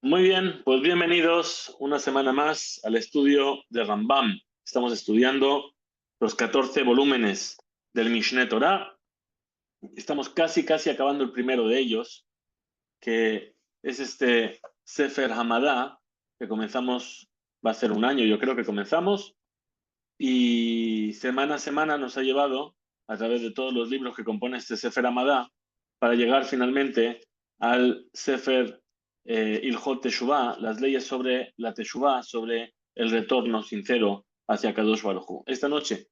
Muy bien, pues bienvenidos una semana más al estudio de Rambam. Estamos estudiando los 14 volúmenes del Mishneh Torah. Estamos casi acabando el primero de ellos, que es este Sefer Hamadá, que comenzamos, va a ser un año, yo creo que comenzamos, y semana a semana nos ha llevado a través de todos los libros que compone este Sefer Hamadá para llegar finalmente al Sefer Ilhot Teshuvah, las leyes sobre la Teshuvah, sobre el retorno sincero hacia Kadosh Baruj Hu. Esta noche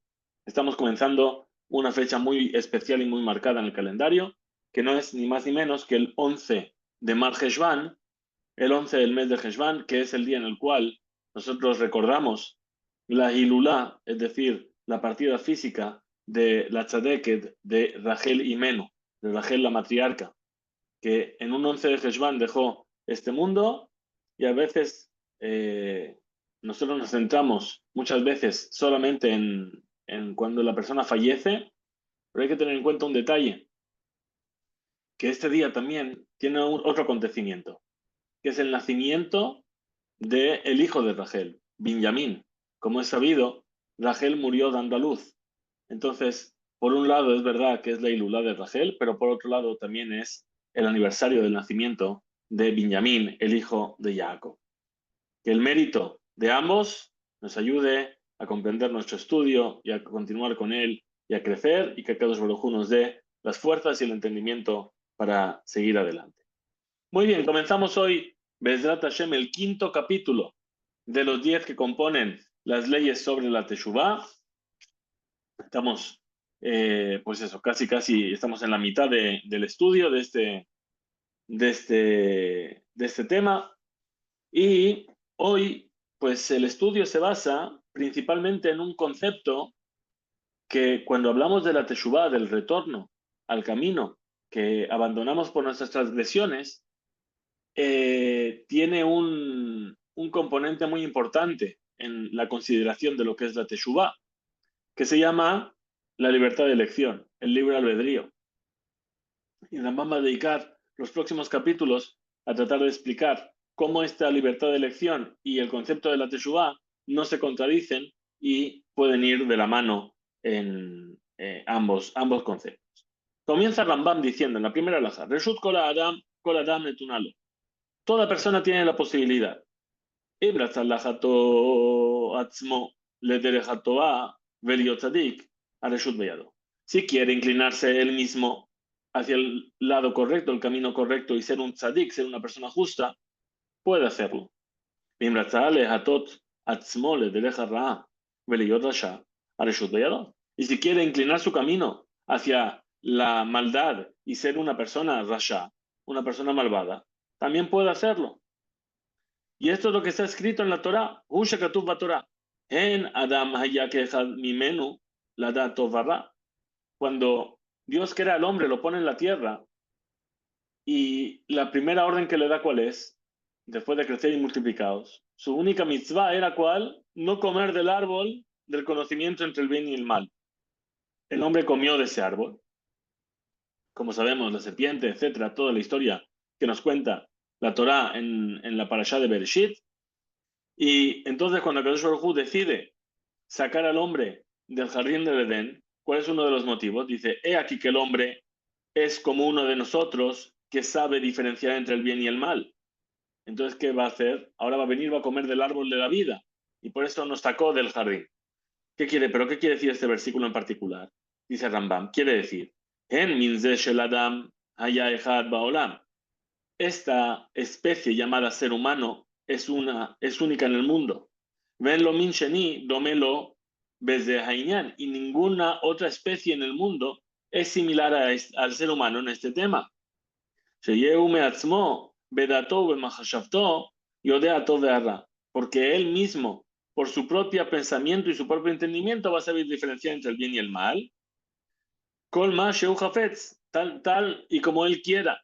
estamos comenzando una fecha muy especial y muy marcada en el calendario, que no es ni más ni menos que el 11 de Mar Heshvan, el 11 del mes de Heshvan, que es el día en el cual nosotros recordamos la Hilulá, es decir, la partida física de la Tzadeket de Rachel Imenu, de Rachel la matriarca, que en un 11 de Heshvan dejó este mundo y a veces nosotros nos centramos muchas veces solamente en cuando la persona fallece, pero hay que tener en cuenta un detalle, que este día también tiene otro acontecimiento, que es el nacimiento del hijo de Rachel, Benjamín. Como es sabido, Rachel murió dando a luz. Entonces, por un lado es verdad que es la Ilulá de Rachel, pero por otro lado también es el aniversario del nacimiento de Benjamín, el hijo de Jacob. Que el mérito de ambos nos ayude a comprender nuestro estudio y a continuar con él y a crecer, y que Kadosh Baruj Hu nos dé las fuerzas y el entendimiento para seguir adelante. Muy bien, comenzamos hoy, Bezrat Hashem, el quinto capítulo de los 10 que componen las leyes sobre la Teshuvah. Estamos, pues eso, casi estamos en la mitad del estudio de este tema. Y hoy, pues el estudio se basa principalmente en un concepto que cuando hablamos de la Teshuvah, del retorno al camino que abandonamos por nuestras transgresiones, tiene un componente muy importante en la consideración de lo que es la Teshuvah, que se llama la libertad de elección, el libre albedrío. Y Rambam va a dedicar los próximos capítulos a tratar de explicar cómo esta libertad de elección y el concepto de la Teshuvah no se contradicen y pueden ir de la mano en ambos conceptos. Comienza Rambam diciendo en la primera alhaja, Reshut kol adam netunalo. Toda persona tiene la posibilidad. Si quiere inclinarse él mismo hacia el lado correcto, el camino correcto y ser un tzadik, ser una persona justa, puede hacerlo. Y si quiere inclinar su camino hacia la maldad y ser una persona rasha, una persona malvada, también puede hacerlo. Y esto es lo que está escrito en la Torah. Torah. En Adam mimenu la tovará. Cuando Dios crea al hombre, lo pone en la tierra, y la primera orden que le da, ¿cuál es? Después de crecer y multiplicados. Su única mitzvah era ¿cuál? No comer del árbol del conocimiento entre el bien y el mal. El hombre comió de ese árbol. Como sabemos, la serpiente, etcétera, toda la historia que nos cuenta la Torah en la parashá de Bereshit. Y entonces cuando Kadosh Baruj Hu decide sacar al hombre del jardín del Edén, ¿cuál es uno de los motivos? Dice, he aquí que el hombre es como uno de nosotros que sabe diferenciar entre el bien y el mal. Entonces, ¿qué va a hacer? Ahora va a venir, va a comer del árbol de la vida. Y por eso nos sacó del jardín. ¿Pero qué quiere decir este versículo en particular? Dice Rambam, quiere decir, En minze shel Adam haya echad baolam. Esta especie llamada ser humano es única en el mundo. Ven lo min sheni, domelo desde Hainyan, y ninguna otra especie en el mundo es similar al ser humano en este tema. Porque él mismo, por su propio pensamiento y su propio entendimiento, va a saber diferenciar entre el bien y el mal. Kol ma sheu hafetz, tal y como él quiera.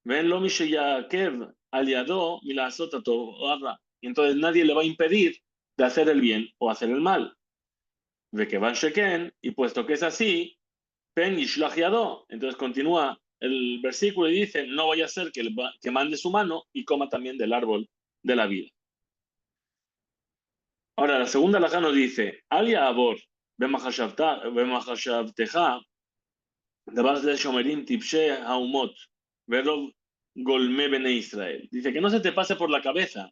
Ven lo mishayakev aliado milasot atorah. Y entonces nadie le va a impedir de hacer el bien o hacer el mal. De que van sheken, y puesto que es así, pen yishlach yado. Entonces continúa el versículo y dice, no vaya a ser que mande su mano y coma también del árbol de la vida. Ahora, la segunda alajá nos dice, Alia Abor, במחשבתך, דבר זה שאומרים טיפשי האומות, ורוב גולמי בני ישראל. Dice, que no se te pase por la cabeza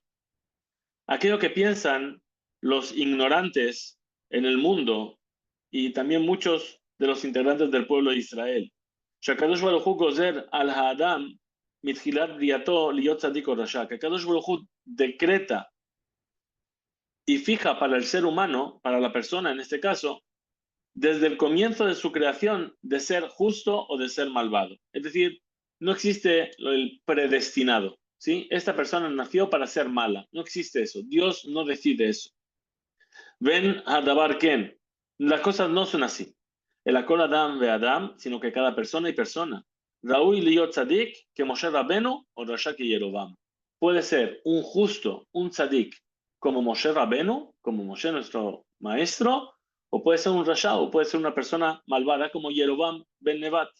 aquello que piensan los ignorantes en el mundo y también muchos de los integrantes del pueblo de Israel. שהקדוש ברוך הוא גוזר על האדם מתחילת בריאתו להיות צדיק או רשע. que הקדוש ברוך הוא decreta y fija para el ser humano, para la persona en este caso, desde el comienzo de su creación de ser justo o de ser malvado. Es decir, no existe el predestinado, ¿sí? Esta persona nació para ser mala. No existe eso. Dios no decide eso. Ven a Dabar Ken. Las cosas no son así. El Akol Adam ve Adam, sino que cada persona y persona. Raúl Liot Tzadik, que Moshe Rabenu o Rasha que Yerobam. Puede ser un justo, un tzadik, como Moshe Rabenu, como Moshe nuestro maestro, o puede ser un rasha, o puede ser una persona malvada como Yerobam ben Nevat.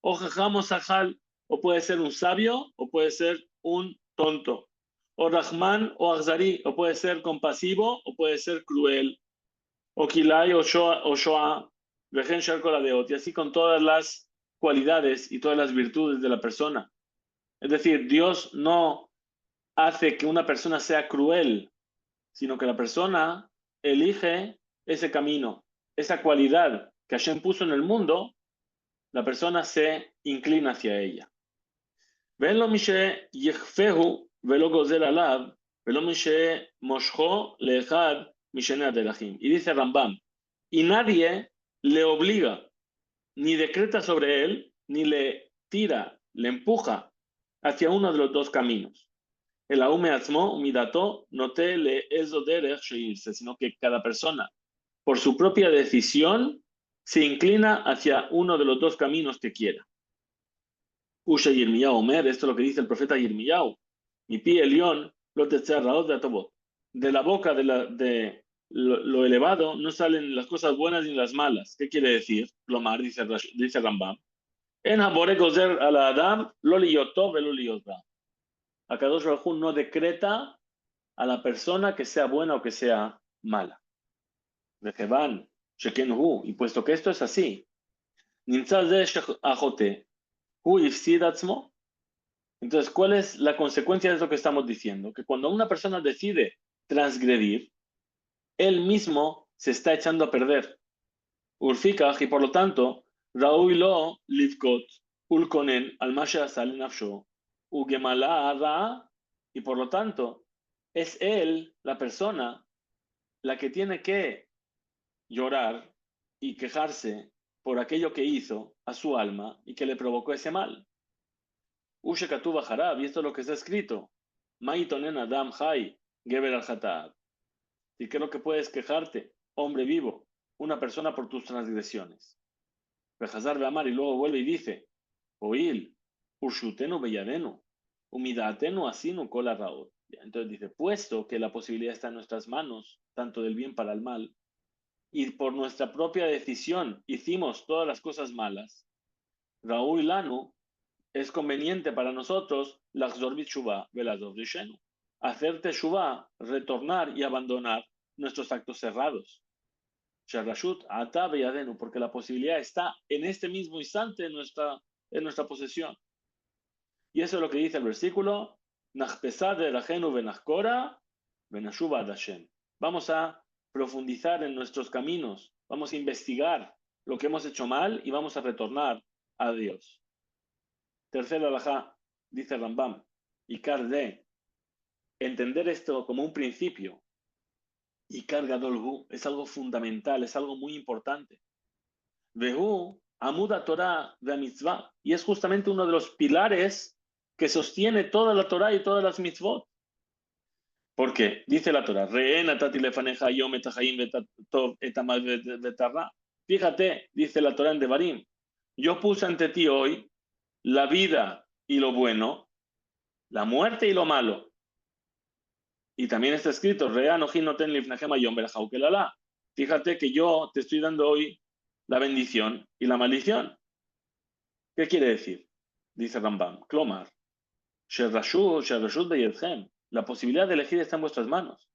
O Jajam o Sahal, o puede ser un sabio, o puede ser un tonto. O Rahman o Akhzari, o puede ser compasivo, o puede ser cruel. O Kilai o Shoah, Vejen Shar Koladeot, y así con todas las cualidades y todas las virtudes de la persona. Es decir, Dios no hace que una persona sea cruel, sino que la persona elige ese camino, esa cualidad que Hashem puso en el mundo, la persona se inclina hacia ella. ואין לו מי שיכפהו ולא גוזל עליו, ולא מי שמושכו לאחד משני הדרכים. Y dice Rambam, y nadie le obliga, ni decreta sobre él, ni le tira, le empuja hacia uno de los dos caminos. El aume atzmo, midato, note le ezo derech sheirse, sino que cada persona, por su propia decisión, se inclina hacia uno de los dos caminos que quiera. Usha Yirmiyahu Omer, esto es lo que dice el profeta Yirmiyahu. Mi pie elión, lo tetzerraot de atobot. De la boca de lo elevado no salen las cosas buenas ni las malas. ¿Qué quiere decir? Lomar, dice Rambam. En Habore gozer al Adam, lo liyotov velo liyotva. Akadosh Baruj Hu no decreta a la persona que sea buena o que sea mala. De Jevan, Sheken Hu, y puesto que esto es así, Nimtzal de Ajote, Hu Ifsid Atzmo. Entonces, ¿cuál es la consecuencia de lo que estamos diciendo? Que cuando una persona decide transgredir, él mismo se está echando a perder. Urfikach, y por lo tanto, Raúl lo Livkot, Ulkonen, Almasha Sal Nafsho, Ugemala Ra, y por lo tanto, es él, la persona, la que tiene que llorar y quejarse por aquello que hizo a su alma y que le provocó ese mal. Ushe Katuba Harab, y esto es lo que está escrito. Maitonen Adam Hai, Geber al Hatab. Y creo que puedes quejarte, hombre vivo, una persona por tus transgresiones. Bejazar Beamar, y luego vuelve y dice, Oil, Urshutenu Belladenu, Umidatenu Asinu Kola Raot. Entonces dice, puesto que la posibilidad está en nuestras manos, tanto del bien para el mal, y por nuestra propia decisión hicimos todas las cosas malas, Raúl Lanu, es conveniente para nosotros hacer teshuvah, retornar y abandonar nuestros actos cerrados. Porque la posibilidad está en este mismo instante en nuestra posesión. Y eso es lo que dice el versículo. Vamos a profundizar en nuestros caminos, vamos a investigar lo que hemos hecho mal y vamos a retornar a Dios. Tercera alajá, dice Rambam, Ikar de entender esto como un principio. Ikar Gadol es algo fundamental, es algo muy importante. Vehu, Amuda Torah de mitzvah, y es justamente uno de los pilares que sostiene toda la Torah y todas las mitzvot. Porque dice la Torah, fíjate, dice la Torah en Devarim, yo puse ante ti hoy la vida y lo bueno, la muerte y lo malo. Y también está escrito, fíjate que yo te estoy dando hoy la bendición y la maldición. ¿Qué quiere decir? Dice Rambam, Klomar, Sherrashut beyedchem. La posibilidad de elegir está en vuestras manos.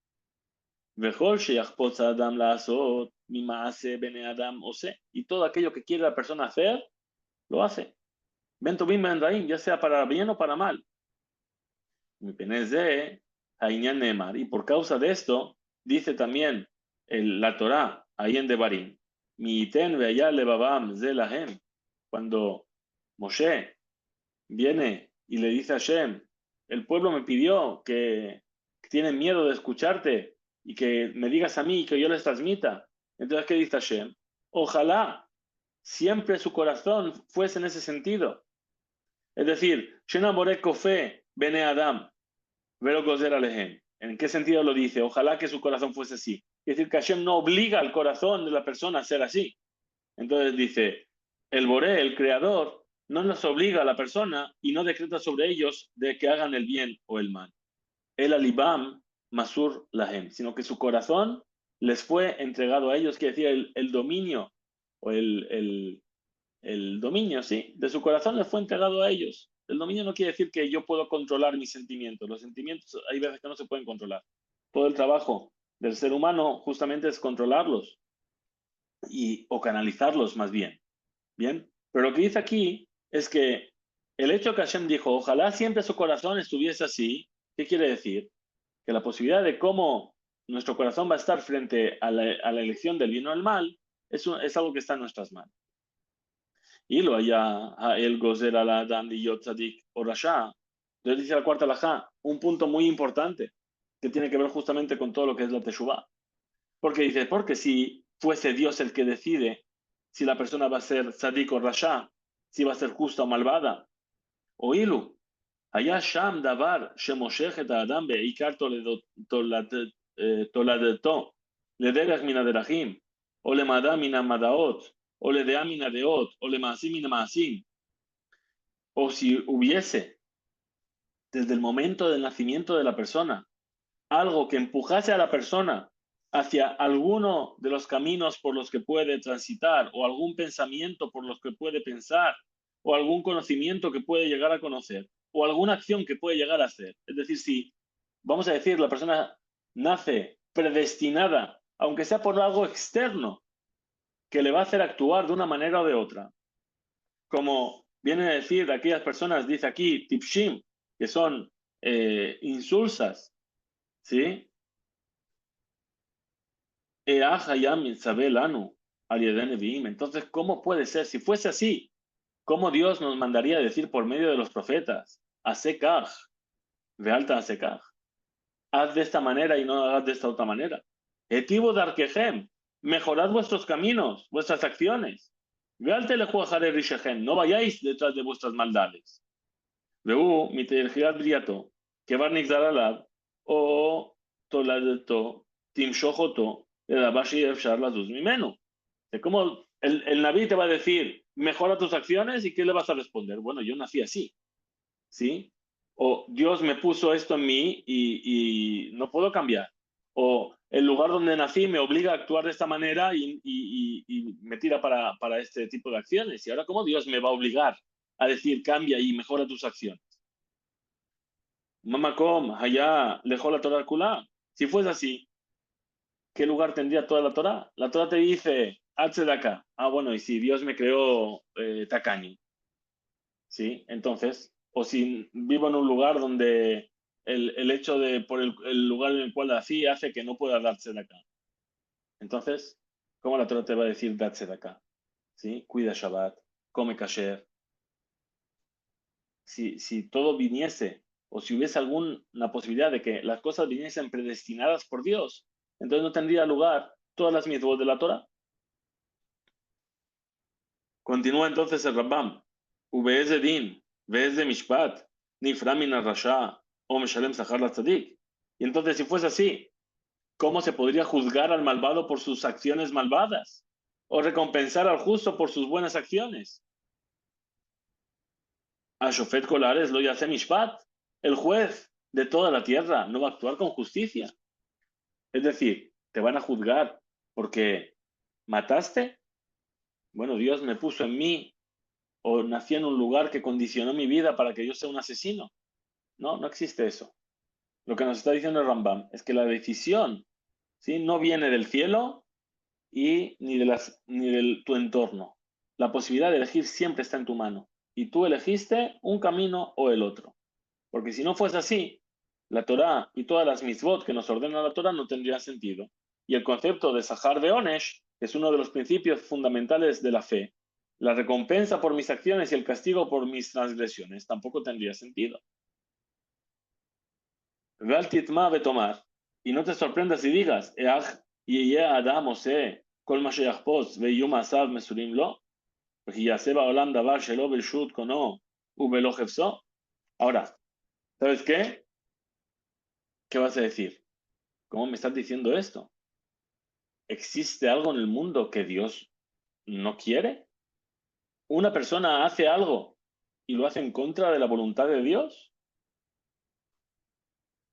Vejol sheyachpotz adam laasot mimaase bene adam ose. Y todo aquello que quiere la persona hacer, lo hace. Ben tovim ben raim, ya sea para bien o para mal. Mi peneze, hainyan nemar. Y por causa de esto, dice también la Torá, ahí en Devarim, mi iten ve'aya lebabam zelahem. Cuando Moshe viene y le dice a Hashem, el pueblo me pidió que tienen miedo de escucharte y que me digas a mí y que yo les transmita. Entonces, ¿qué dice Hashem? Ojalá siempre su corazón fuese en ese sentido. Es decir, Shena Borek Kofe Bene Adam, Vero Gozer Alehem. ¿En qué sentido lo dice? Ojalá que su corazón fuese así. Es decir, que Hashem no obliga al corazón de la persona a ser así. Entonces dice, el Boré, el creador, no nos obliga a la persona y no decreta sobre ellos de que hagan el bien o el mal. El alibam masur lahem, sino que su corazón les fue entregado a ellos, quiere decir el dominio o el dominio, sí, de su corazón les fue entregado a ellos. El dominio no quiere decir que yo puedo controlar mis sentimientos. Los sentimientos hay veces que no se pueden controlar. Todo el trabajo del ser humano justamente es controlarlos o canalizarlos más bien. Bien, pero lo que dice aquí es que el hecho que Hashem dijo, ojalá siempre su corazón estuviese así, ¿qué quiere decir? Que la posibilidad de cómo nuestro corazón va a estar frente a la elección del bien o el mal es algo que está en nuestras manos. Y lo haya el gozer al adam de yot tzadik o rasha. Entonces dice la cuarta alajá, un punto muy importante que tiene que ver justamente con todo lo que es la teshuvá. Porque dice, porque si fuese Dios el que decide si la persona va a ser tzadik o rasha, si va a ser justa o malvada, o ilu, allá sham davar shemoshech et adam beikar toladeto lederach min haderachim, o lemada min hamadaot, o ledea min hadeot, o lemaasim min hamaasim, o si hubiese desde el momento del nacimiento de la persona algo que empujase a la persona hacia alguno de los caminos por los que puede transitar, o algún pensamiento por los que puede pensar, o algún conocimiento que puede llegar a conocer, o alguna acción que puede llegar a hacer. Es decir, si, vamos a decir, la persona nace predestinada, aunque sea por algo externo, que le va a hacer actuar de una manera o de otra. Como viene a decir de aquellas personas, dice aquí, tipshim, que son insulsas, ¿sí? Entonces, ¿cómo puede ser? Si fuese así, ¿cómo Dios nos mandaría a decir por medio de los profetas? Asekaj, de alta Asekaj. Haz de esta manera y no hagas de esta otra manera. Etivo darkejem, mejorad vuestros caminos, vuestras acciones. Vealte le rishejem, no vayáis detrás de vuestras maldades. Veu, mitergirat briato, que barnik daralab, o toladeto, timshojoto, de cómo el Naví te va a decir, mejora tus acciones, y ¿qué le vas a responder? Bueno, yo nací así, ¿sí? O Dios me puso esto en mí y no puedo cambiar. O el lugar donde nací me obliga a actuar de esta manera y me tira para este tipo de acciones. Y ahora, ¿cómo Dios me va a obligar a decir, cambia y mejora tus acciones? Mamakom, allá, lejó la Torah Kulá. Si fuese así, ¿qué lugar tendría toda la Torah? La Torah te dice, hazte de acá. Ah, bueno, y si Dios me creó tacaño, ¿sí? Entonces, o si vivo en un lugar donde el hecho de, por el lugar en el cual nací, hace que no pueda darse de acá. Entonces, ¿cómo la Torah te va a decir, darse de acá? ¿Sí? Cuida Shabbat, come kasher. Si todo viniese, o si hubiese alguna posibilidad de que las cosas viniesen predestinadas por Dios, entonces no tendría lugar todas las mitzvot de la Torah. Continúa entonces el Rambam. Ubeeze din, de mishpat, nifra min rasha, o meshalem sachar la tzadik. Y entonces, si fuese así, ¿cómo se podría juzgar al malvado por sus acciones malvadas? ¿O recompensar al justo por sus buenas acciones? A Shofet Colares lo yace mishpat. El juez de toda la tierra no va a actuar con justicia. Es decir, te van a juzgar porque mataste. Bueno, Dios me puso en mí o nací en un lugar que condicionó mi vida para que yo sea un asesino. No, no existe eso. Lo que nos está diciendo el Rambam es que la decisión, ¿sí?, no viene del cielo y ni de tu entorno. La posibilidad de elegir siempre está en tu mano. Y tú elegiste un camino o el otro. Porque si no fuese así, la Torá y todas las mitzvot que nos ordena la Torá no tendrían sentido. Y el concepto de Sahar de Onesh, que es uno de los principios fundamentales de la fe, la recompensa por mis acciones y el castigo por mis transgresiones, tampoco tendría sentido. Ve'al titma vetomar. Y no te sorprendas y digas, Each yeh adam ose kol ma sheyachpos ve'yu ma'asav mesurim lo, וכי יעשה בעולם דבר שלא ברשות קונו ובלא חפצו. Ahora, ¿sabes qué? ¿Qué vas a decir? ¿Cómo me estás diciendo esto? ¿Existe algo en el mundo que Dios no quiere? ¿Una persona hace algo y lo hace en contra de la voluntad de Dios?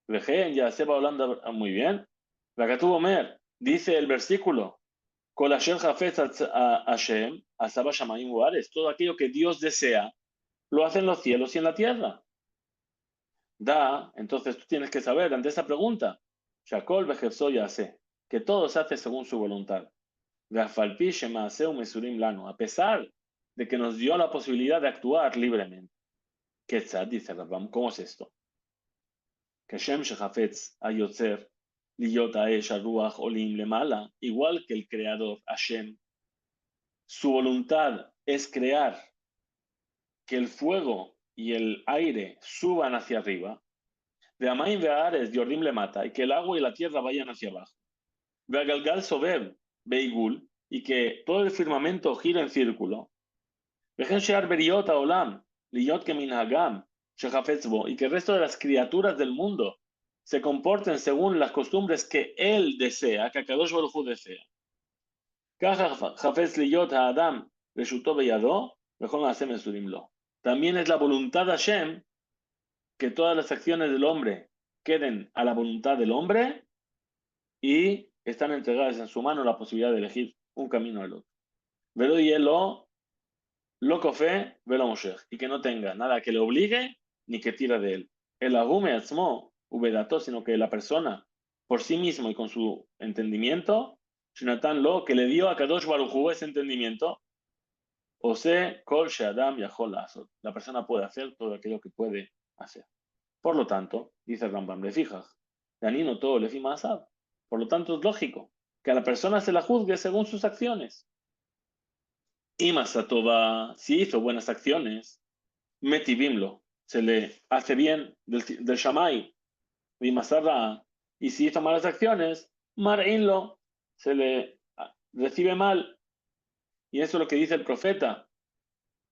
Vejen, ya se va hablando muy bien. La que tuvo Mer, dice el versículo, Kol asher hafetz Hashem, asaba shamayim u'aretz. Todo aquello que Dios desea, lo hace en los cielos y en la tierra. Entonces tú tienes que saber ante esa pregunta, Shakol vejefzo yase, que todo se hace según su voluntad. Gafalpi shemaaseu mesurim lano, a pesar de que nos dio la posibilidad de actuar libremente. Ketzad, dice Rambam, ¿cómo es esto? Que Shem shechafetz ayotzer liyot haesh haruach olim lemala, igual que el creador Hashem, su voluntad es crear que el fuego y el aire suban hacia arriba. De Amaim Veares, Yordim le mata, y que el agua y la tierra vayan hacia abajo. Ve a Galgal Sobev, Beigul, y que todo el firmamento gira en círculo. Vejen Shear Beriot Olam, Liyot Keminhagam, Shechafetzbo, y que el resto de las criaturas del mundo se comporten según las costumbres que él desea, que Akadosh Baruj Hu desea. Kaja Jafetz Liyot Haadam, Reshuto Beyado, Vejón Hasem Esurimlo. También es la voluntad de Hashem que todas las acciones del hombre queden a la voluntad del hombre y están entregadas en su mano la posibilidad de elegir un camino o el otro. Velo y lo cofe, velo moshech, y que no tenga nada que le obligue ni que tire de él. El agume atzmo ubedato, sino que la persona por sí mismo y con su entendimiento, Jonathan lo que le dio a Kadosh Baruj Hu ese entendimiento, o se kol sheadam yachol asot. La persona puede hacer todo aquello que puede hacer. Por lo tanto, dice el Rambam, le fijas, Danino todo le fima asad. Por lo tanto, es lógico que a la persona se la juzgue según sus acciones. Y Masatova, si hizo buenas acciones, Metivimlo, se le hace bien del Shamay, y Masarra, y si hizo malas acciones, Marinlo, se le recibe mal. Y eso es lo que dice el profeta.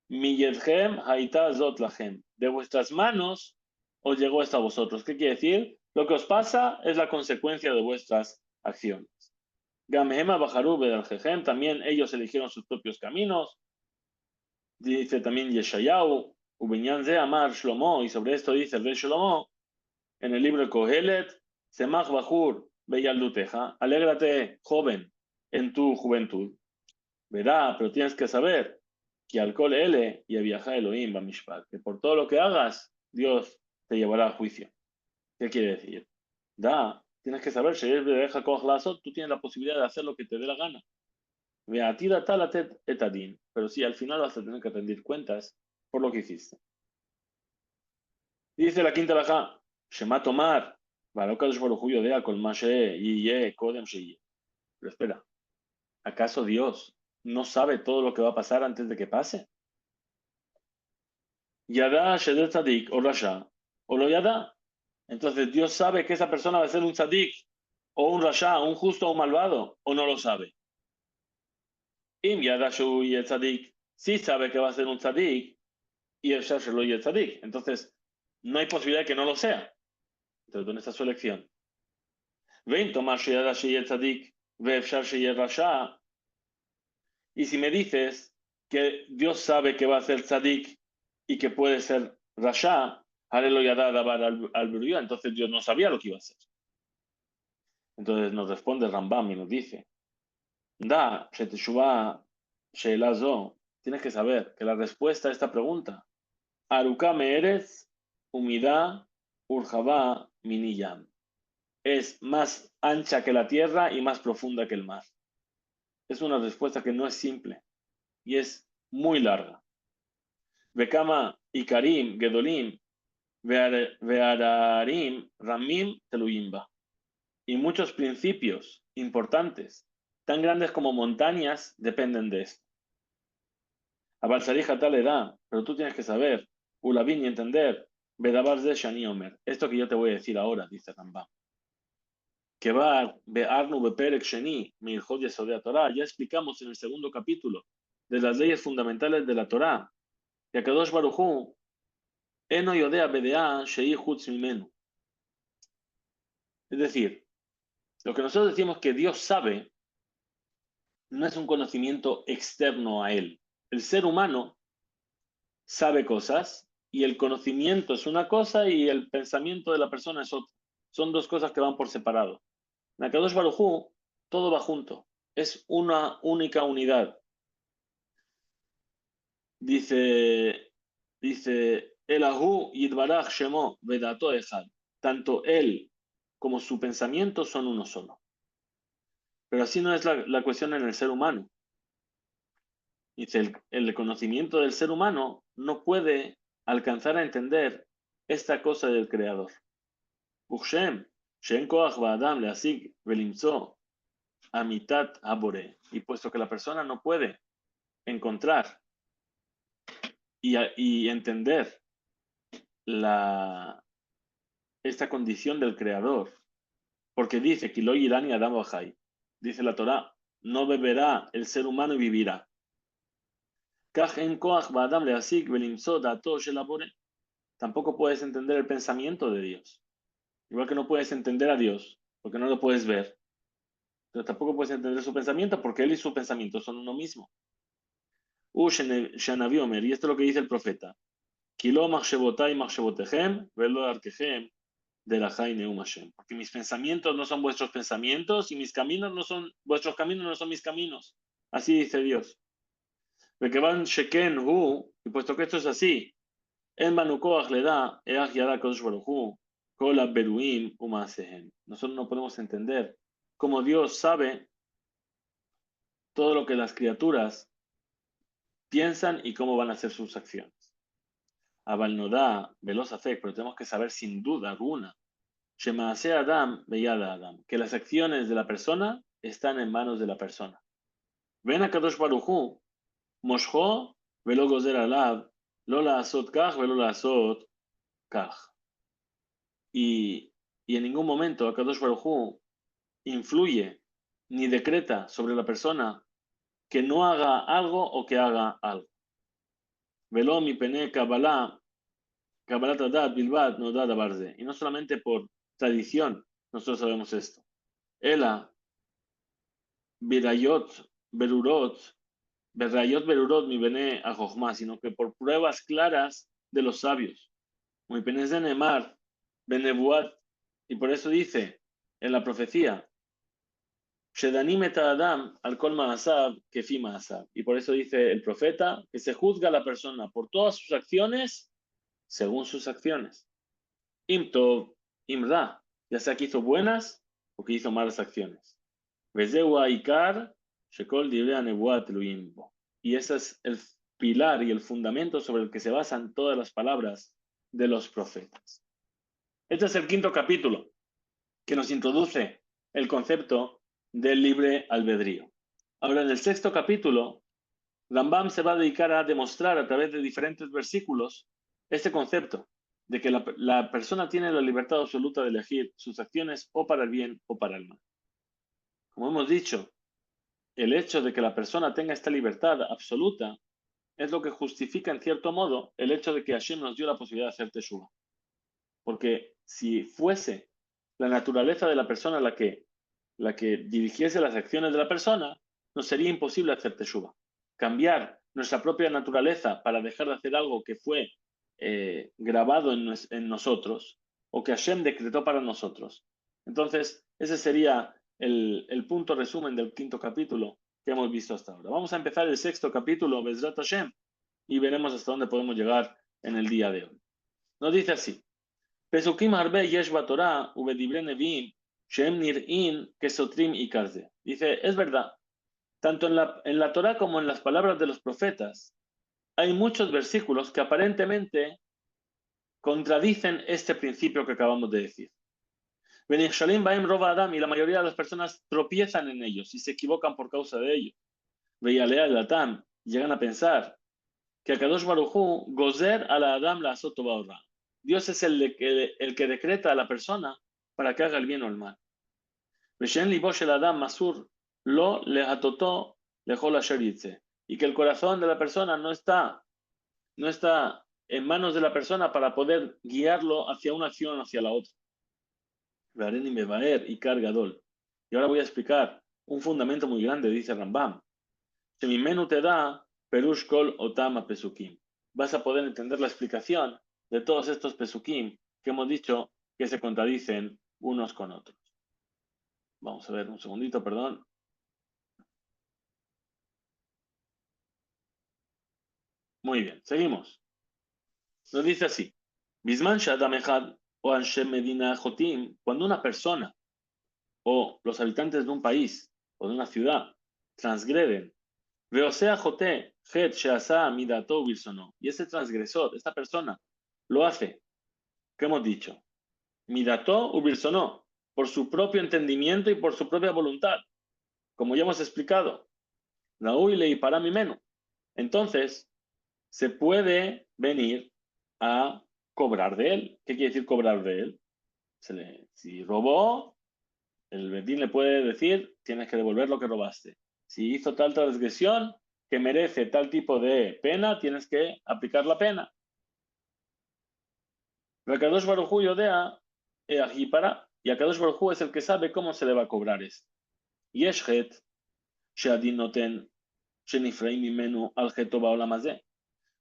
Mi yedhem haita zot lachem. De vuestras manos os llegó esto a vosotros. ¿Qué quiere decir? Lo que os pasa es la consecuencia de vuestras acciones. Gamehema bajaru bedarjehem, también ellos eligieron sus propios caminos. Dice también Yeshayahu, Ubinyan ze amar Shlomo, y sobre esto dice el rey Shlomo, en el libro de Kohelet, Semach bajur beyalduteja, alégrate, joven, en tu juventud. Verá, pero tienes que saber que alcohol L y viaja Elohim Bamishpat, que por todo lo que hagas, Dios te llevará a juicio. ¿Qué quiere decir? Tienes que saber, si eres deja tú tienes la posibilidad de hacer lo que te dé la gana. Ve a ti etadin, pero sí, al final vas a tener que rendir cuentas por lo que hiciste. Dice la quinta alajá, Shema tomar, Barokadosh Baruj Hu yodea kol ma she'yeh kodem she'yeh. Pero espera, ¿acaso Dios no sabe todo lo que va a pasar antes de que pase? Yada Sheder Tzadik o Rasha, o lo Yada. Entonces Dios sabe que esa persona va a ser un Tzadik, o un Rasha, un justo o un malvado, o no lo sabe. Im Yada Shu y el Tzadik, sí sabe que va a ser un Tzadik, y el Shashelo y el Tzadik. Entonces, no hay posibilidad de que no lo sea. Entonces, ¿dónde está su elección? Ven, Tomás Yada Shu y el Tzadik, ve Shashelo y el Rasha. Y si me dices que Dios sabe que va a ser Tzadik y que puede ser Rasha, entonces Dios no sabía lo que iba a hacer. Entonces nos responde Rambam y nos dice, tienes que saber que la respuesta a esta pregunta, Aruka Meeretz, Humidá, Urjabá, Miniyam, es más ancha que la tierra y más profunda que el mar. Es una respuesta que no es simple y es muy larga. Bekama, Ikarim, Gedolim, Veararim, Ramim, Teluyimba. Y muchos principios importantes, tan grandes como montañas, dependen de esto. A Balsarija tal edad, pero tú tienes que saber, Ulabin y entender, Bedabar de Shani Omer. Esto que yo te voy a decir ahora, dice Rambam. Que va Be'arnu Beperek Sheni, Mirjod Yesodea Torah. Ya explicamos en el segundo capítulo de las leyes fundamentales de la Torah, que Akadosh Baruj Hu, Eno Yodea Bedea Shei Chutz Mimenu. Es decir, lo que nosotros decimos que Dios sabe no es un conocimiento externo a él. El ser humano sabe cosas y el conocimiento es una cosa y el pensamiento de la persona es otra. Son dos cosas que van por separado. En Akadosh Baruj Hu, todo va junto. Es una única unidad. Dice Elahu Yidbarach Shemo Vedato Echad. Tanto él como su pensamiento son uno solo. Pero así no es la cuestión en el ser humano. Dice, el conocimiento del ser humano no puede alcanzar a entender esta cosa del Creador. Uchshem, Shen Koach Ba'adam Leasig Velimtso Amitat Abore. Y puesto que la persona no puede encontrar y entender esta condición del Creador, porque dice que lo irán y Adam Bajai, dice la Torá, no beberá el ser humano y vivirá. Tampoco puedes entender el pensamiento de Dios. Igual que no puedes entender a Dios, porque no lo puedes ver, pero tampoco puedes entender su pensamiento, porque él y su pensamiento son uno mismo. Y esto es lo que dice el profeta. Porque mis pensamientos no son vuestros pensamientos y mis caminos no son vuestros caminos, no son mis caminos. Así dice Dios. Y puesto que esto es así, nosotros no podemos entender cómo Dios sabe todo lo que las criaturas piensan y cómo van a hacer sus acciones. Avalnodá, veloz afec, pero tenemos que saber sin duda alguna Adam, Adam, que las acciones de la persona están en manos de la persona. Ven a Kadosh Baruj Hu, Moshho, velo gozer alav, lo la asot kach, velo la asot kach. Y en ningún momento Kadosh Baruj Hu influye ni decreta sobre la persona que no haga algo o que haga algo. Velo mi pene Kabbalah, Kabbalat adat bilbat no da barze. Y no solamente por tradición nosotros sabemos esto. Ela Birayot, Berurot, Berayot, Berurot, mi bene a Jochma, sino que por pruebas claras de los sabios. Muy penes de Nemar, Benebuat, y por eso dice en la profecía, Shedanim et Adam al kol ma'asab kefi ma'asab. Y por eso dice el profeta que se juzga a la persona por todas sus acciones según sus acciones. Im tov, im ra, ya sea que hizo buenas o que hizo malas acciones. Y ese es el pilar y el fundamento sobre el que se basan todas las palabras de los profetas. Este es el quinto capítulo que nos introduce el concepto del libre albedrío. Ahora, en el sexto capítulo, Rambam se va a dedicar a demostrar a través de diferentes versículos este concepto de que la persona tiene la libertad absoluta de elegir sus acciones o para el bien o para el mal. Como hemos dicho, el hecho de que la persona tenga esta libertad absoluta es lo que justifica, en cierto modo, el hecho de que Hashem nos dio la posibilidad de hacer teshuva. Porque si fuese la naturaleza de la persona la que dirigiese las acciones de la persona, nos sería imposible hacer teshuva. Cambiar nuestra propia naturaleza para dejar de hacer algo que fue grabado en nosotros o que Hashem decretó para nosotros. Entonces, ese sería el punto resumen del quinto capítulo, que hemos visto hasta ahora. Vamos a empezar el sexto capítulo, Bezrat Hashem, y veremos hasta dónde podemos llegar en el día de hoy. Nos dice así: Pesukim harbe yesh batorah ubedibre nevim shem nir'in kesotrim ikarze. Dice, es verdad, tanto en la Torah como en las palabras de los profetas, hay muchos versículos que aparentemente contradicen este principio que acabamos de decir. Benishhalim baem rova adam, y la mayoría de las personas tropiezan en ellos y se equivocan por causa de ello. Veyalea el atam, llegan a pensar que Akadosh Baruj Hu gozer a la adam la asot tova o ra. Dios es el que decreta a la persona para que haga el bien o el mal. Veshen libo shel adam masur lo lehatotó lejol asher yitze, y que el corazón de la persona no está en manos de la persona para poder guiarlo hacia una acción o hacia la otra. Ve'areni mevaer y cargadol. Y ahora voy a explicar un fundamento muy grande, dice Rambam. Shemimenu te da perush kol otama pesukim. Vas a poder entender la explicación de todos estos pesukim que hemos dicho que se contradicen unos con otros. Vamos a ver un segundito, perdón. Muy bien, seguimos. Nos dice así: Bisman shadam echad o anshem medina jotim, cuando una persona o los habitantes de un país o de una ciudad transgreden, veosea jote het sheasa midato wilsono, y ese transgresor, esta persona, lo hace, ¿qué hemos dicho? Midato wilsono, por su propio entendimiento y por su propia voluntad, como ya hemos explicado. La huile y para mi menú. Entonces, se puede venir a cobrar de él. ¿Qué quiere decir cobrar de él? Si robó, el bedín le puede decir, tienes que devolver lo que robaste. Si hizo tal transgresión que merece tal tipo de pena, tienes que aplicar la pena. Akadosh Baruj Hu yodea para, y Akadosh Baruj Hu es el que sabe cómo se le va a cobrar esto. Yeshet sheadin noten shenifrei mimenu al jeto baolam hazeh.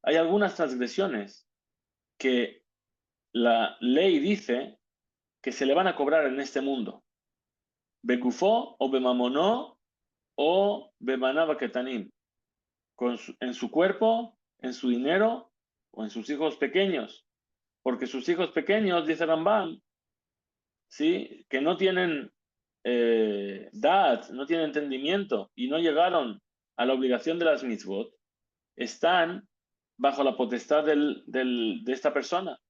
Hay algunas transgresiones que la ley dice que se le van a cobrar en este mundo. Begufó o bemamonó o bemanaba ketanim. En su cuerpo, en su dinero o en sus hijos pequeños. Porque sus hijos pequeños, dice Rambam, ¿sí?, que no tienen no tienen entendimiento y no llegaron a la obligación de las mitzvot, están bajo la potestad de esta persona.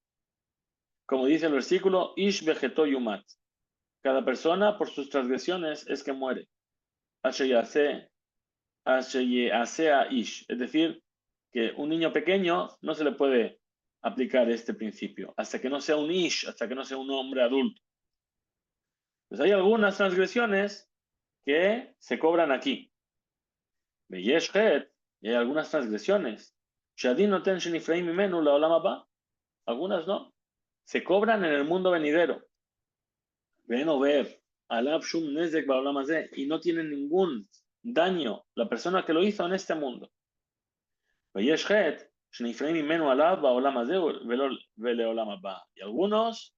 Como dice el versículo, Ish vegetó yumat. Cada persona por sus transgresiones es que muere. Asheyase a Ish. Es decir, que un niño pequeño no se le puede aplicar este principio hasta que no sea un Ish, hasta que no sea un hombre adulto. Pues hay algunas transgresiones que se cobran aquí. Y hay algunas transgresiones. Algunas no. Se cobran en el mundo venidero. Ven o ver. Y no tienen ningún daño la persona que lo hizo en este mundo. Y algunos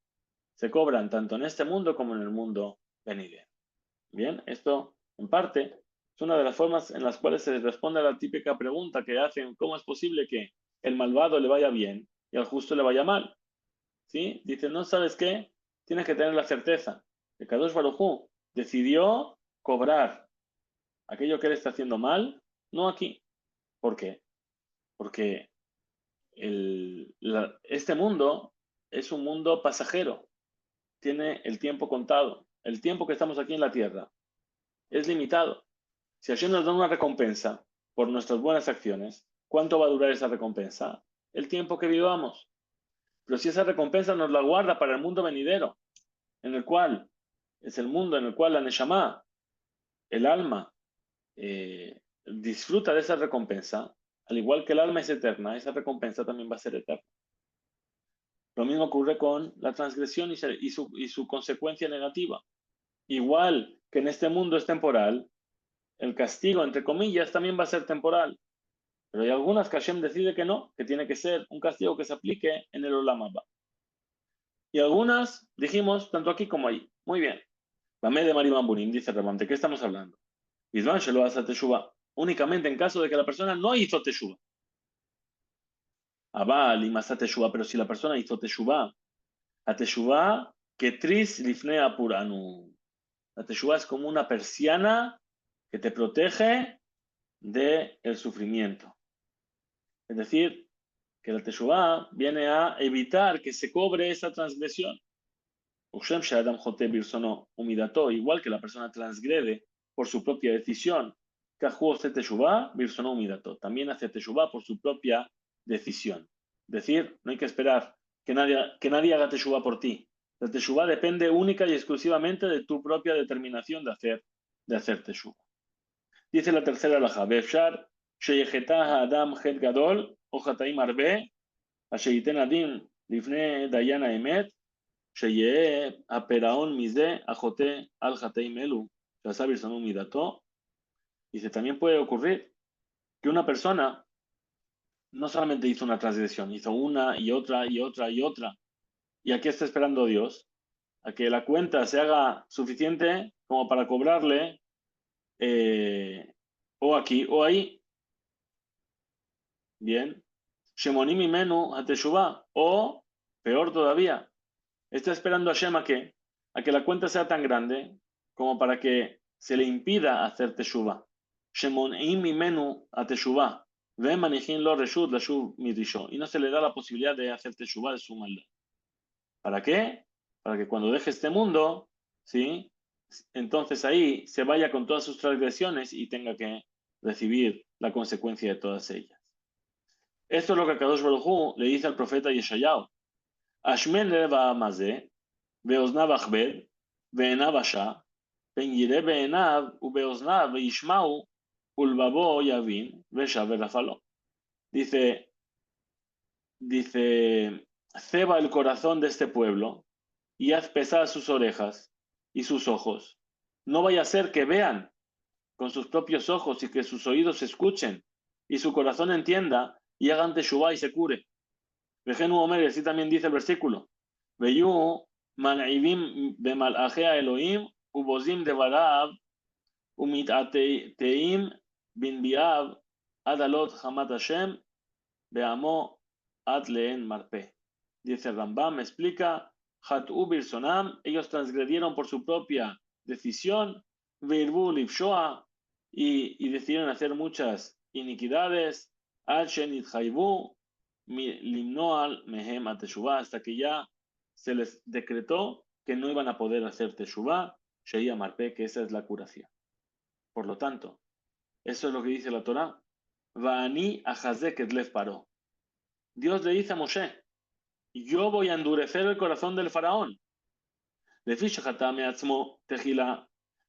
se cobran tanto en este mundo como en el mundo venidero. Bien, esto en parte es una de las formas en las cuales se responde a la típica pregunta que hacen: ¿cómo es posible que el malvado le vaya bien y al justo le vaya mal? ¿Sí? Dicen, ¿no sabes qué? Tienes que tener la certeza que Kadosh Baruj Hu decidió cobrar aquello que él está haciendo mal, no aquí. ¿Por qué? Porque este mundo es un mundo pasajero, tiene el tiempo contado. El tiempo que estamos aquí en la tierra es limitado. Si Hashem nos da una recompensa por nuestras buenas acciones, ¿cuánto va a durar esa recompensa? El tiempo que vivamos. Pero si esa recompensa nos la guarda para el mundo venidero, en el cual es el mundo en el cual la Neshama, el alma, disfruta de esa recompensa, al igual que el alma es eterna, esa recompensa también va a ser eterna. Lo mismo ocurre con la transgresión y su consecuencia negativa. Igual que en este mundo es temporal, el castigo, entre comillas, también va a ser temporal. Pero hay algunas que Hashem decide que no, que tiene que ser un castigo que se aplique en el Olam Haba. Y algunas dijimos tanto aquí como ahí. Muy bien. Bamé de Marimambunim, dice Rabam, ¿de qué estamos hablando? Bisman se lo hace teshuva. Únicamente en caso de que la persona no hizo teshuva. Abal y masa teshuva, pero si la persona hizo teshuva, a teshuva que tris lifnei apuranu. La teshuva es como una persiana que te protege del sufrimiento. Es decir, que la teshuva viene a evitar que se cobre esa transgresión. Igual que la persona transgrede por su propia decisión, también hace teshuva por su propia decisión. Es decir, no hay que esperar que nadie haga teshuva por ti. La teshuva depende única y exclusivamente de tu propia determinación de hacer teshuva. Dice la tercera alajá, Befshar sheyechetah adam het gadol o hataim arbe, asheyiten adim lifne dayana emet, sheye aperaon mize ajote al hataim elu, shasabir sonu midato. Dice, también puede ocurrir que una persona no solamente hizo una transgresión, hizo una y otra y otra y otra. ¿Y aquí está esperando Dios? A que la cuenta se haga suficiente como para cobrarle o aquí o ahí. Bien. Shemonim imenu hateshuvah. O, peor todavía, está esperando a Shem a que la cuenta sea tan grande como para que se le impida hacer teshuvah. Shemonim imenu hateshuvah. Ve manijin lo reshut lashuv midrisho. Y no se le da la posibilidad de hacer teshuvah de su maldad. ¿Para qué? Para que cuando deje este mundo, ¿sí? Entonces ahí se vaya con todas sus transgresiones y tenga que recibir la consecuencia de todas ellas. Esto es lo que Kadosh Baruj Hu le dice al profeta Yeshayahu. Ashmen leva mazeh, veoznav achbed, ve'enav asha, pen yireh be'enav, ubeoznav, ve'yishmau, ulbabo yavin, ve'shaver afalo. Dice, ceba el corazón de este pueblo y haz pesar sus orejas y sus ojos. No vaya a ser que vean con sus propios ojos y que sus oídos escuchen y su corazón entienda y hagan teshuvah y se cure. Vejenu Omer, y así también dice el versículo. Veyu man'ivim bemal'ajea Elohim ubozim devarav umitateim binbiav adalot hamat Hashem beamo ad leen marpe. Dice Rambam, explica, Hat'u birsonam, ellos transgredieron por su propia decisión, Veirbu livshoa, y decidieron hacer muchas iniquidades, Al shenit haibu, limnoal mehem a teshuvah, hasta que ya se les decretó que no iban a poder hacer teshuvah, sheia marpe, que esa es la curación. Por lo tanto, eso es lo que dice la Torah, Va'ani ahazek et lev paró. Dios le dice a Moshe, yo voy a endurecer el corazón del faraón.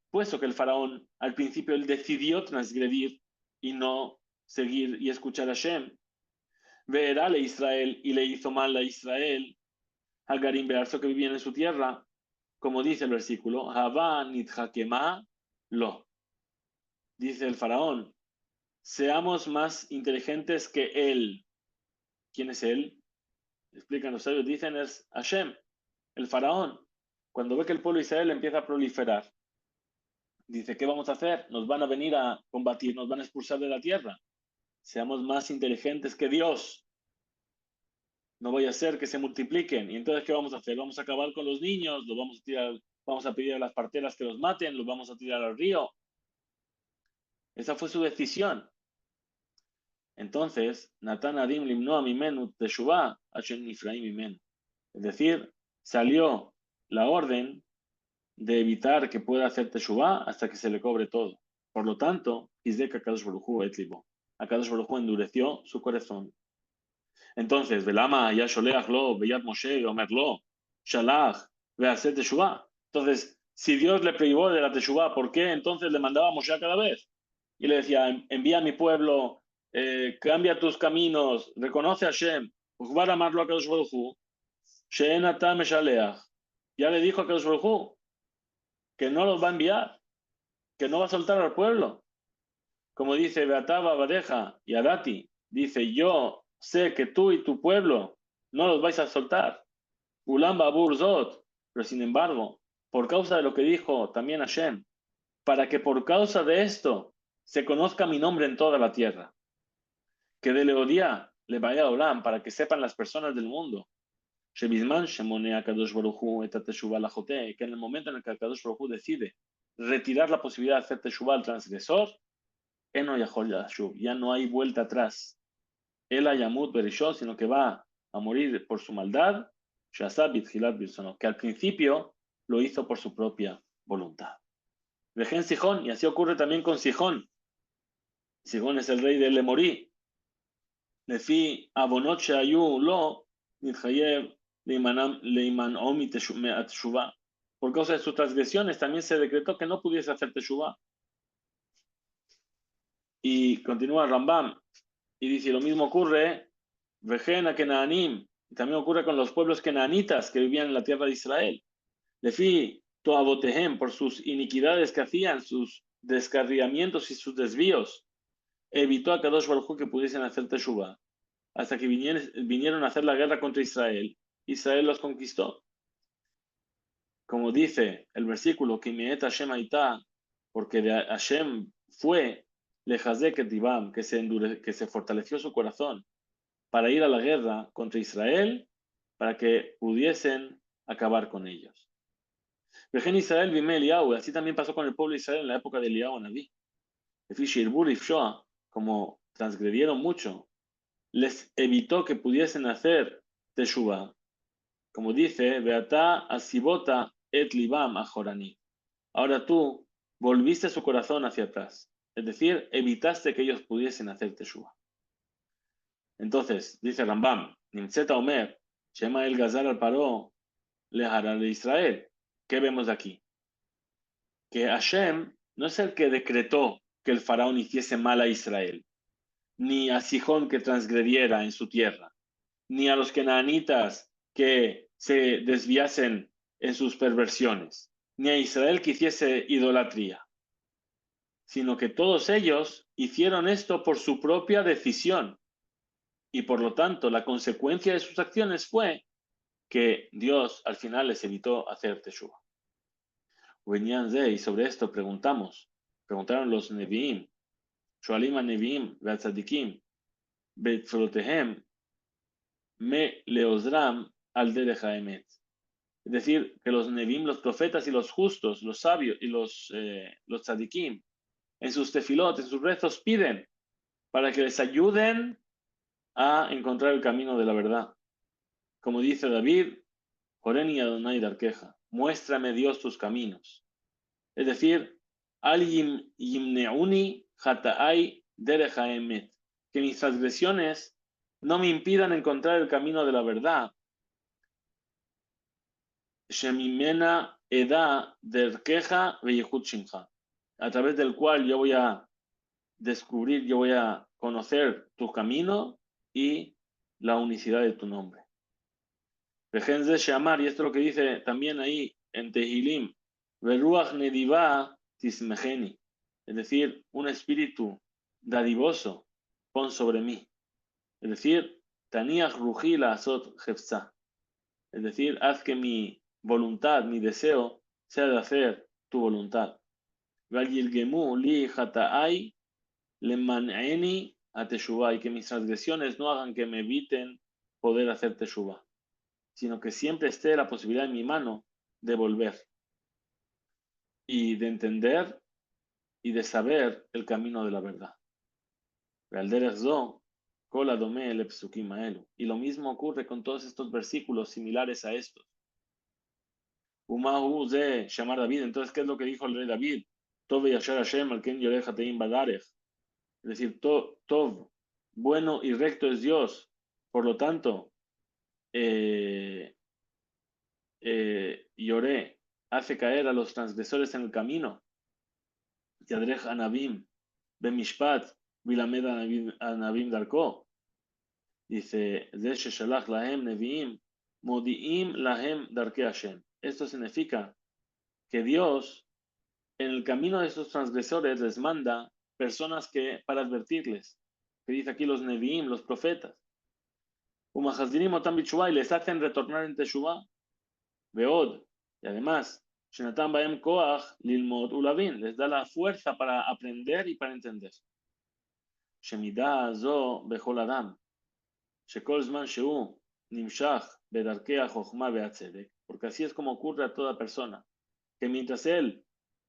Puesto que el faraón al principio él decidió transgredir y no seguir y escuchar a Shem. Veerale Israel y le hizo mal a Israel, Hagarim Bearzo que vivían en su tierra, como dice el versículo, Hava nitjakema lo. Dice el faraón, seamos más inteligentes que él. ¿Quién es él? Explican los sabios, dicen es Hashem, el faraón. Cuando ve que el pueblo de Israel empieza a proliferar, dice, ¿qué vamos a hacer? Nos van a venir a combatir, nos van a expulsar de la tierra. Seamos más inteligentes que Dios. No vaya a ser que se multipliquen. ¿Y entonces qué vamos a hacer? Vamos a acabar con los niños, los vamos a tirar, vamos a pedir a las parteras que los maten, los vamos a tirar al río. Esa fue su decisión. Entonces, Natan Adim limnoa mimenu teshuvah Hashem Nifraim mimenu. Es decir, salió la orden de evitar que pueda hacer teshuvah hasta que se le cobre todo. Por lo tanto, Izdeka Kadosh Baruj Hu etlibo. Kadosh Baruj Hu endureció su corazón. Entonces, Velama ya sholeach lo, Beyat Moshe, Omer lo, Shalach, ve a hacer teshuvah. Entonces, si Dios le privó de la teshuvah, ¿por qué entonces le mandaba a Moshe cada vez? Y le decía, envía a mi pueblo, cambia tus caminos, reconoce a Hashem, Uchbar amarlo a Kadosh Baruj Hu, She'en ata meshaleach. Ya le dijo a Kadosh Baruj Hu que no los va a enviar, que no va a soltar al pueblo. Como dice Beataba Badeja y Adati, dice, yo sé que tú y tu pueblo no los vais a soltar. Ulam Babur Zot, pero sin embargo, por causa de lo que dijo también Hashem, para que por causa de esto se conozca mi nombre en toda la tierra. Que de Leodía le vaya a Olam, para que sepan las personas del mundo. שבזמן שמונע הקדוש ברוך הוא את התשובה לחוטא, que en el momento en el que el Kadosh Baruj Hu decide retirar la posibilidad de hacer teshuva al transgresor, eno yachol yashuv, ya no hay vuelta atrás. Él yamut berishot, sino que va a morir por su maldad, shasab bitchilat birsono, que al principio lo hizo por su propia voluntad. Vejen Sijón, y así ocurre también con Sijón. Sijón es el rey de Lemorí. Lefi abonot sheayu lo nitchayev por causa de sus transgresiones también se decretó que no pudiese hacer teshuva. Y continúa Rambam y dice, lo mismo ocurre Vejen a Kenaanim, y también ocurre con los pueblos kenaanitas que vivían en la tierra de Israel. Lefi toabotehem, por sus iniquidades que hacían, sus descarriamientos y sus desvíos, evitó a Kadosh Baruj Hu que pudiesen hacer teshuva, hasta que vinieron a hacer la guerra contra Israel. Israel los conquistó. Como dice el versículo, porque de Hashem fue lejazek et libam, que se fortaleció su corazón para ir a la guerra contra Israel, para que pudiesen acabar con ellos. Vejen Israel bime Eliyahu, así también pasó con el pueblo de Israel en la época de Eliyahu Naví. Como transgredieron mucho, les evitó que pudiesen hacer teshuva. Como dice, Beata asibota et libam ajorani. Ahora tú volviste su corazón hacia atrás. Es decir, evitaste que ellos pudiesen hacer teshuva. Entonces, dice Rambam, Nimtzeta Omer, Shema el Gazar al Paró, Lehará de Israel. ¿Qué vemos aquí? Que Hashem no es el que decretó que el faraón hiciese mal a Israel, ni a Sijón que transgrediera en su tierra, ni a los kenaanitas que se desviasen en sus perversiones, ni a Israel que hiciese idolatría, sino que todos ellos hicieron esto por su propia decisión. Y por lo tanto, la consecuencia de sus acciones fue que Dios al final les evitó hacer teshuva. Y sobre esto preguntaron los Nevi'im, Shoalim Nevi'im, Ve'atzadikim, Be'tzorotehem, Me Leozram al Derech HaEmet. Es decir, que los Nevi'im, los profetas y los justos, los sabios y los tzadikim, en sus tefilot, en sus rezos, piden para que les ayuden a encontrar el camino de la verdad. Como dice David, Joreni Adonai Darkeja, muéstrame Dios tus caminos. Es decir, Al Yimneuni Hata'ai Derech HaEmet, que mis transgresiones no me impidan encontrar el camino de la verdad. Shemimena Eda Derkeja Veyehut Shimcha, a través del cual yo voy a descubrir, yo voy a conocer tu camino y la unicidad de tu nombre. Vejenze Shamar, y esto es lo que dice también ahí en Tehilim, Veruach Nediva Tismejeni, es decir, un espíritu dadivoso pon sobre mí. Es decir, Taniach Ruhila Azot Jefza, es decir, haz que mi voluntad, mi deseo, sea de hacer tu voluntad. Vayilgemu li hata'ai leman'eni a teshuva, y que mis transgresiones no hagan que me eviten poder hacer teshuva, sino que siempre esté la posibilidad en mi mano de volver y de entender y de saber el camino de la verdad. Y lo mismo ocurre con todos estos versículos similares a estos. Umahu ze llamar David. Entonces, ¿qué es lo que dijo el rey David? Tov yashar Hashem al ken yorech hateim badarech. Es decir, Tov, bueno y recto es Dios. Por lo tanto, Yoré hace caer a los transgresores en el camino. Yadrej Anabim, Bemishpat, Vilamed Anabim Darko. Dice, Ze Shalach Lahem Neviim, Modiim Lahem Darke Hashem. Esto significa que Dios, en el camino de esos transgresores, les manda personas para advertirles. Que dice aquí los Neviim, los profetas. Umahazdirim Otam Bichuvah, y les hacen retornar en Teshuvah. Veod, y además, Shenatan Baem Koach Lilmod Ulavin, les da la fuerza para aprender y para entender. Shemida Zo Bechol Adam, Shekol Zman Sheu Nimshach Bedarkea Jochma Beatzedek, porque así es como ocurre a toda persona, que mientras él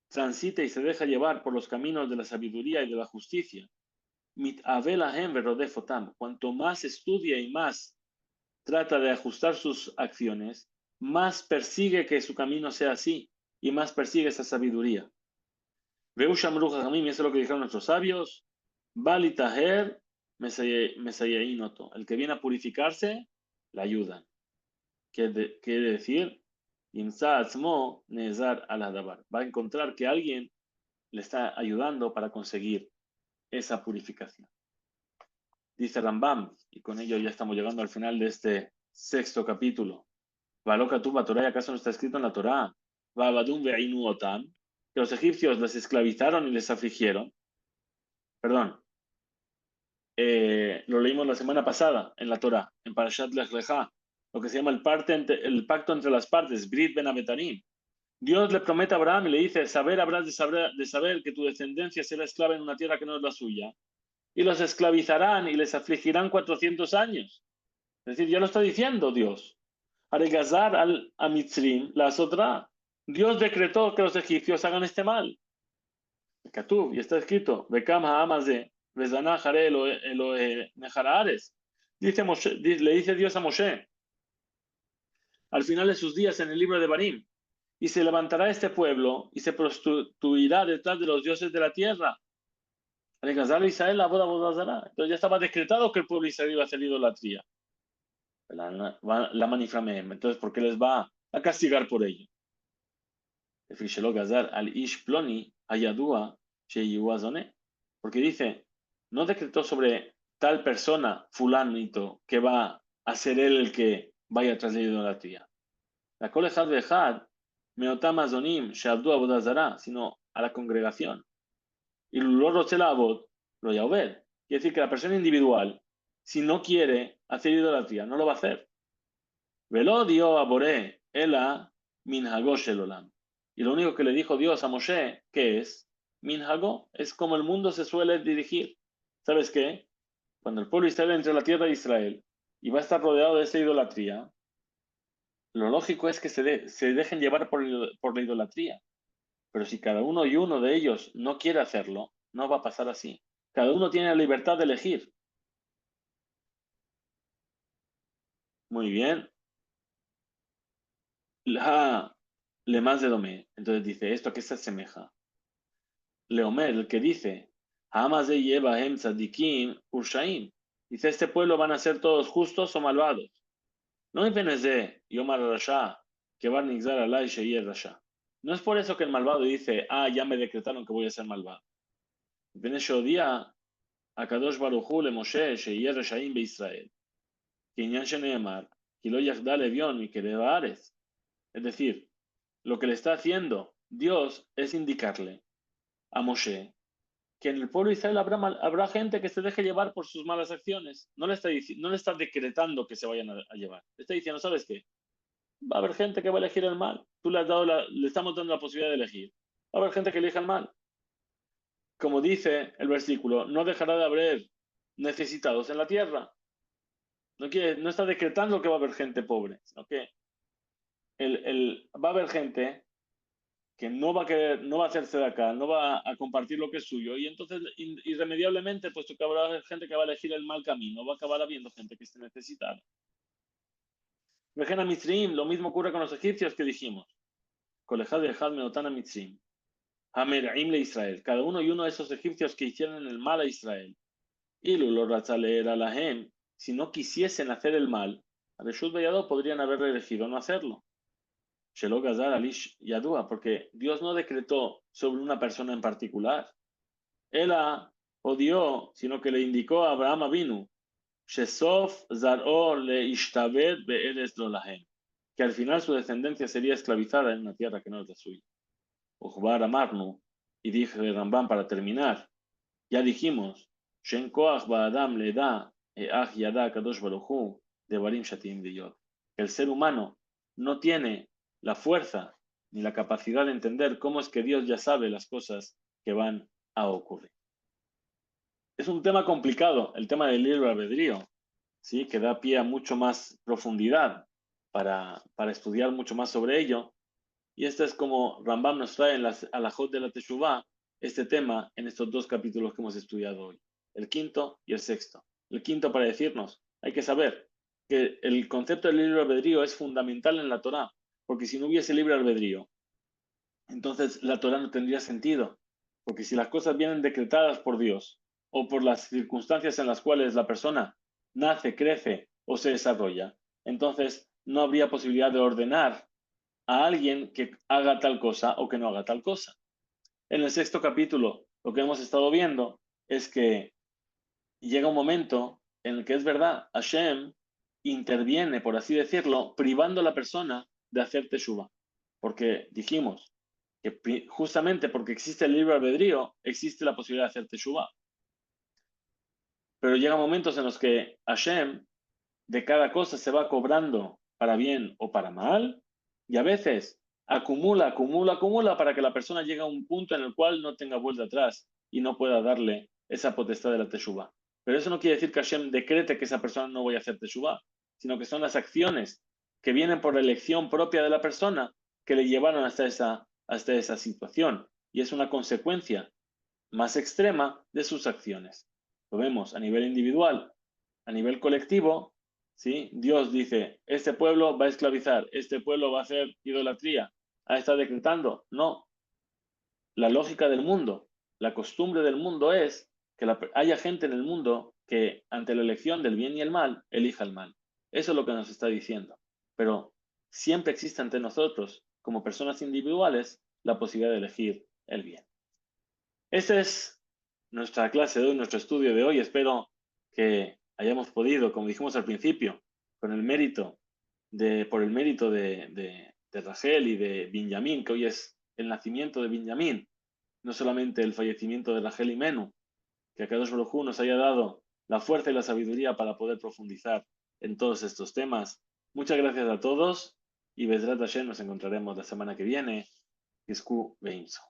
transita y se deja llevar por los caminos de la sabiduría y de la justicia, cuanto más estudia y más trata de ajustar sus acciones, más persigue que su camino sea así y más persigue esa sabiduría. Veushamru Jajamim, eso es lo que dijeron nuestros sabios. Bali Taher Mesayainoto. El que viene a purificarse, le ayudan. Quiere decir, Imsa Atzmo Nezar al-Hadabar. Va a encontrar que alguien le está ayudando para conseguir esa purificación. Dice Rambam, y con ello ya estamos llegando al final de este sexto capítulo. Valoka tu Torah, ¿acaso no está escrito en la Torah? Vabadum ve'inu otam, que los egipcios les esclavizaron y les afligieron. Perdón, lo leímos la semana pasada en la Torah, en Parashat Lech Lecha, lo que se llama el pacto entre las partes, Brit Ben Abetarim. Dios le promete a Abraham y le dice, habrás de saber que tu descendencia será esclava en una tierra que no es la suya. Y los esclavizarán y les afligirán 400 años. Es decir, ya lo está diciendo Dios. Aregazar al Amitzrim, la otra. Dios decretó que los egipcios hagan este mal. Katub, y está escrito, Bekam ha'amaze, vezana jare Elohe Mejarares. Le dice Dios a Moshe, al final de sus días en el libro de Barim, y se levantará este pueblo y se prostituirá detrás de los dioses de la tierra. Aregazar a Israel la boda bodazará. Entonces ya estaba decretado que el pueblo de Israel iba a hacer idolatría. La maniframem. Entonces, ¿por qué les va a castigar por ello? Al ish ploni ayadua sheyuazone. Porque dice, no decretó sobre tal persona, fulanito, que va a ser él el que vaya tras la idolatría. La colejad vejad meotam azonim shabdu abodazara, sino a la congregación. Y lo rotelabot lo yaubed. Quiere decir que la persona individual, si no quiere hacer idolatría, no lo va a hacer. Velo dio a Boré, ela minhago shelolam. Y lo único que le dijo Dios a Moshe, que es minhago, es como el mundo se suele dirigir. ¿Sabes qué? Cuando el pueblo de Israel entre a la tierra de Israel y va a estar rodeado de esa idolatría, lo lógico es que se dejen llevar por la idolatría. Pero si cada uno y uno de ellos no quiere hacerlo, no va a pasar así. Cada uno tiene la libertad de elegir. Muy bien. Le más de domé. Entonces dice, ¿esto a qué se asemeja? Leomer, el que dice, Hamas de lleva hem tzadikim urshaim. Dice, este pueblo van a ser todos justos o malvados. No es de Yomar Rasha, que van a nixar alay sheyer Rasha. No es por eso que el malvado dice, ya me decretaron que voy a ser malvado. Viene día a Kadosh Baruchu le Moshe sheyer Rashaim be Israel. Que inyan sheneemar, que lo yachda levión y que levares. Es decir, lo que le está haciendo Dios es indicarle a Moshe que en el pueblo de Israel habrá gente que se deje llevar por sus malas acciones. No le está decretando que se vayan a llevar. Le está diciendo, ¿sabes qué? Va a haber gente que va a elegir el mal. Tú le estamos dando la posibilidad de elegir. Va a haber gente que elija el mal. Como dice el versículo, no dejará de haber necesitados en la tierra. No está decretando que va a haber gente pobre, sino que va a haber gente que no va a querer, no va a hacerse de acá, no va a compartir lo que es suyo, y entonces irremediablemente, puesto que habrá gente que va a elegir el mal camino, va a acabar habiendo gente que esté necesitada. Vejen a Mitzrim, lo mismo ocurre con los egipcios que dijimos. Colejad de Had Meotana Mitzrim. Hameraim le Israel. Cada uno y uno de esos egipcios que hicieron el mal a Israel. Y lo Ratzaleer a la Hem, si no quisiesen hacer el mal, a Reshut Beyado podrían haber elegido no hacerlo. Shelo Gazar Alish Yadua, porque Dios no decretó sobre una persona en particular. Él odió, sino que le indicó a Abraham Avinu, Shesof Zar'o le Ishtabed Be'eres Lolahem, que al final su descendencia sería esclavizada en una tierra que no es la suya. Ujbar Amarnu, y dije Rambam para terminar, ya dijimos, Shen Koach Ba'adam le da Ach Yada Kadosh Baruchu de Barim Shatim Diyot, que el ser humano no tiene la fuerza ni la capacidad de entender cómo es que Dios ya sabe las cosas que van a ocurrir. Es un tema complicado, el tema del libre albedrío, ¿sí? Que da pie a mucho más profundidad para estudiar mucho más sobre ello. Y este es como Rambam nos trae en las alajot de la Teshuvá este tema en estos dos capítulos que hemos estudiado hoy, el quinto y el sexto. El quinto para decirnos, hay que saber que el concepto del libre albedrío es fundamental en la Torá, porque si no hubiese libre albedrío, entonces la Torá no tendría sentido, porque si las cosas vienen decretadas por Dios o por las circunstancias en las cuales la persona nace, crece o se desarrolla, entonces no habría posibilidad de ordenar a alguien que haga tal cosa o que no haga tal cosa. En el sexto capítulo, lo que hemos estado viendo es que llega un momento en el que es verdad, Hashem interviene, por así decirlo, privando a la persona de hacer teshuva. Porque dijimos que justamente porque existe el libre albedrío, existe la posibilidad de hacer teshuva. Pero llega momentos en los que Hashem de cada cosa se va cobrando para bien o para mal, y a veces acumula para que la persona llegue a un punto en el cual no tenga vuelta atrás y no pueda darle esa potestad de la teshuva. Pero eso no quiere decir que Hashem decrete que esa persona no vaya a hacer teshuva, sino que son las acciones que vienen por la elección propia de la persona que le llevaron hasta esa situación. Y es una consecuencia más extrema de sus acciones. Lo vemos a nivel individual, a nivel colectivo, ¿sí? Dios dice, este pueblo va a esclavizar, este pueblo va a hacer idolatría. ¿Está decretando? No. La lógica del mundo, la costumbre del mundo es que haya gente en el mundo que ante la elección del bien y el mal, elija el mal. Eso es lo que nos está diciendo. Pero siempre existe ante nosotros, como personas individuales, la posibilidad de elegir el bien. Esta es nuestra clase de hoy, nuestro estudio de hoy. Espero que hayamos podido, como dijimos al principio, con el mérito por el mérito de Rachel y de Benjamín, que hoy es el nacimiento de Benjamín, no solamente el fallecimiento de Rachel y Menú, que Akadosh Baruj Hu nos haya dado la fuerza y la sabiduría para poder profundizar en todos estos temas. Muchas gracias a todos y Bezrat Hashem nos encontraremos la semana que viene. Yesku Beimso.